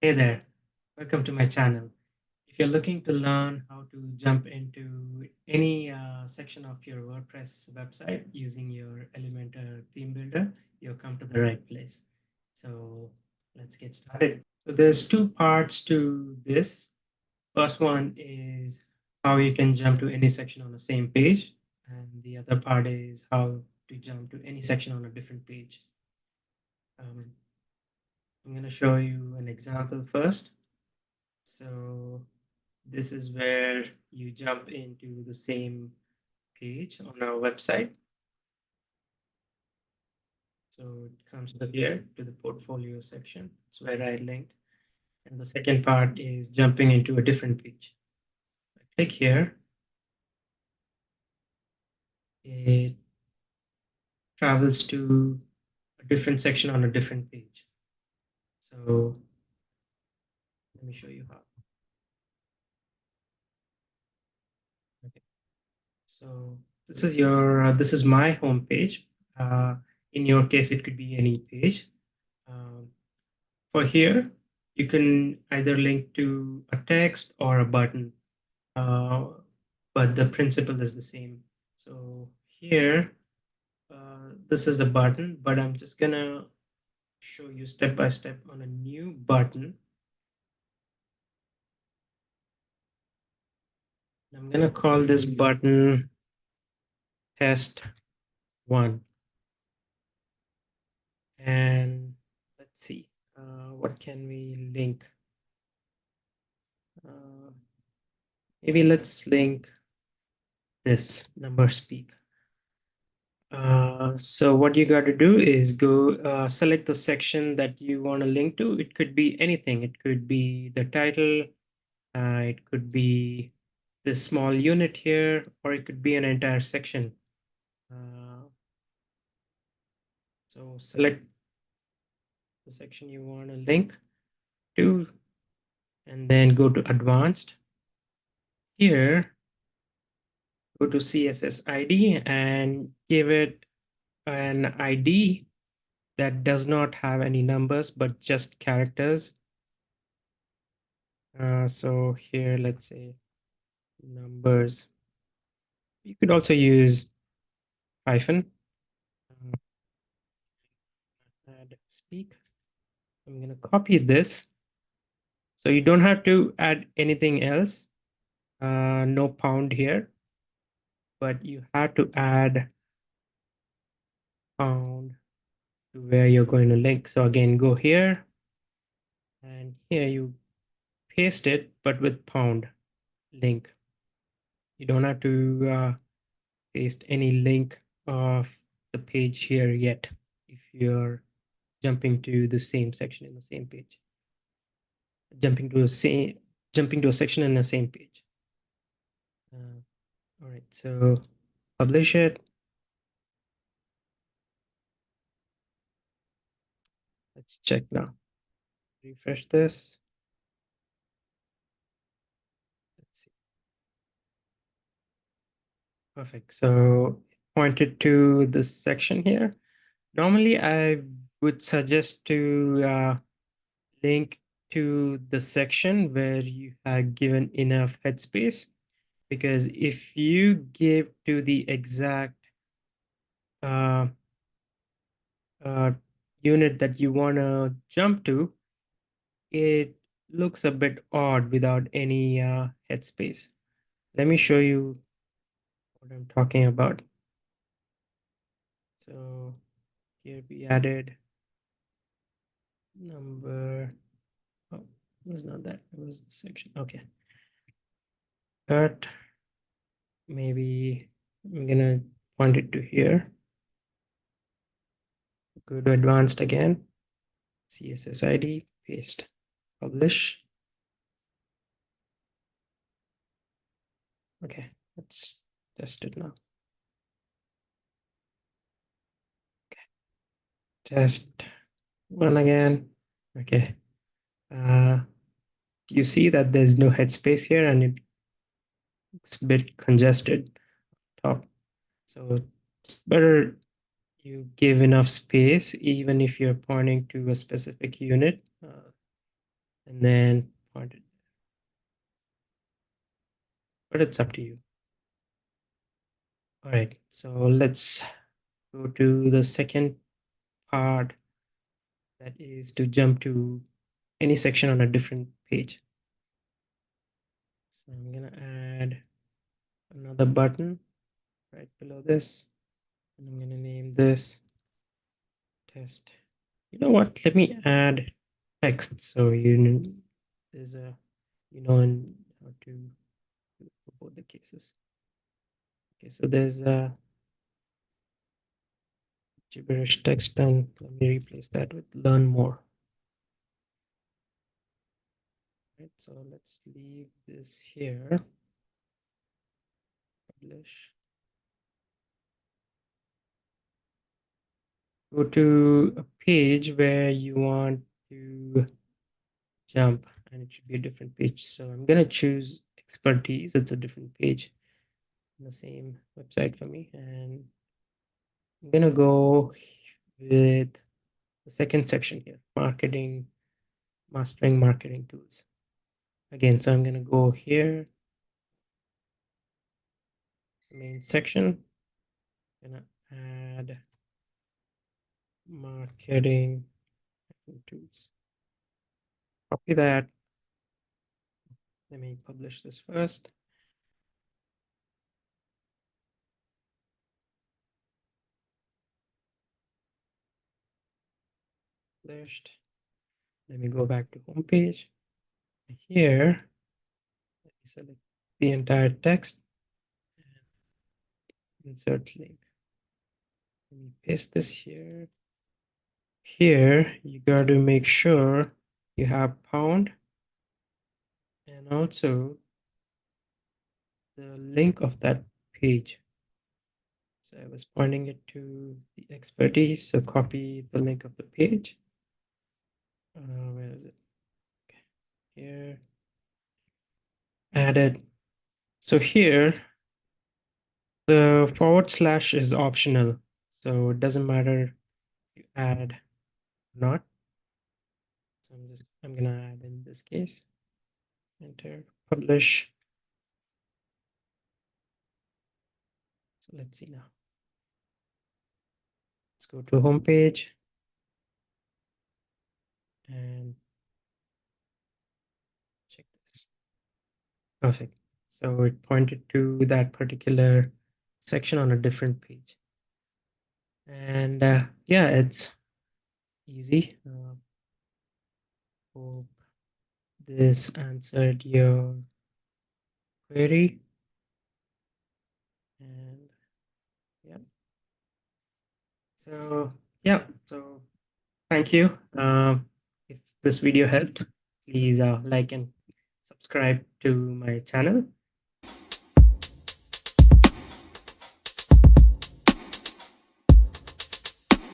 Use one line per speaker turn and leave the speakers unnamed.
Hey there, welcome to my channel. If you're looking to learn how to jump into any section of your WordPress website using your Elementor theme builder, you've come to the right place. So let's get started. So there's two parts to this. First one is how you can jump to any section on the same page. And the other part is how to jump to any section on a different page. Um, I'm going to show you an example first. So this is where you jump into the same page on our website. So it comes to here to the portfolio section. That's where I linked. And the second part is jumping into a different page. I click here. It travels to a different section on a different page. So let me show you how. Okay. So this is my home page. In your case, it could be any page. Um, For here, you can either link to a text or a button, uh, but the principle is the same. So here, this is the button, but I'm just gonna show you step by step on a new button. I'm gonna call this button test 1. And let's see, what can we link? Uh, Maybe let's link this number speak. So what you got to do is go select the section that you want to link to. It could be anything. It could be the title. It could be this small unit here, or it could be an entire section. So select the section you want to link to, and then go to advanced. Here, go to CSS ID and give it an ID that does not have any numbers, but just characters. So here, let's say numbers. You could also use hyphen. Add speak. I'm going to copy this. So you don't have to add anything else. No pound here, but you have to add pound to where you're going to link. So again, go here, and here you paste it, but with pound link. You don't have to paste any link of the page here yet if you're jumping to the same section in the same page. Jumping to a section in the same page. All right, so publish it. Let's check now. Refresh this. Let's see. Perfect. So pointed to this section here. Normally, I would suggest to link to the section where you have given enough headspace, because if you give to the exact uh, uh, unit that you want to jump to, it looks a bit odd without any headspace. Let me show you what I'm talking about. So here we added number. Oh, it was not that. It was the section. Okay. But maybe I'm gonna point it to here. Go to advanced again. CSS ID, paste, publish. Okay, let's test it now. Okay, test one again. Okay. You see that there's no headspace here and it's a bit congested top. So it's better you give enough space, even if you're pointing to a specific unit. and then point it, but it's up to you. All right, so let's go to the second part, that is to jump to any section on a different page. So I'm gonna add another button right below this, and I'm gonna name this test. You know what? Let me add text so there's a how to do for both the cases. Okay, so there's a gibberish text, and let me replace that with learn more. Right, so let's leave this here. Publish. Go to a page where you want to jump, and it should be a different page. So I'm gonna choose expertise. It's a different page in the same website for me, and I'm gonna go with the second section here, marketing, mastering marketing tools. Again, so I'm gonna go here, main section, gonna add marketing tools. Copy that. Let me publish this first. Published. Let me go back to home page. Here, let me select the entire text and insert link. Let me paste this here. Here, you got to make sure you have pound and also the link of that page. So I was pointing it to the expertise, so copy the link of the page. Where is it? Okay. Here, added. So here, the / is optional, so it doesn't matter if you add or not. So I'm gonna add in this case. Enter, publish. So let's see now. Let's go to home page and check this. Perfect. So it pointed to that particular section on a different page. And yeah, it's easy. Hope this answered your query. And yeah. So yeah, so thank you. If this video helped, please like and subscribe to my channel.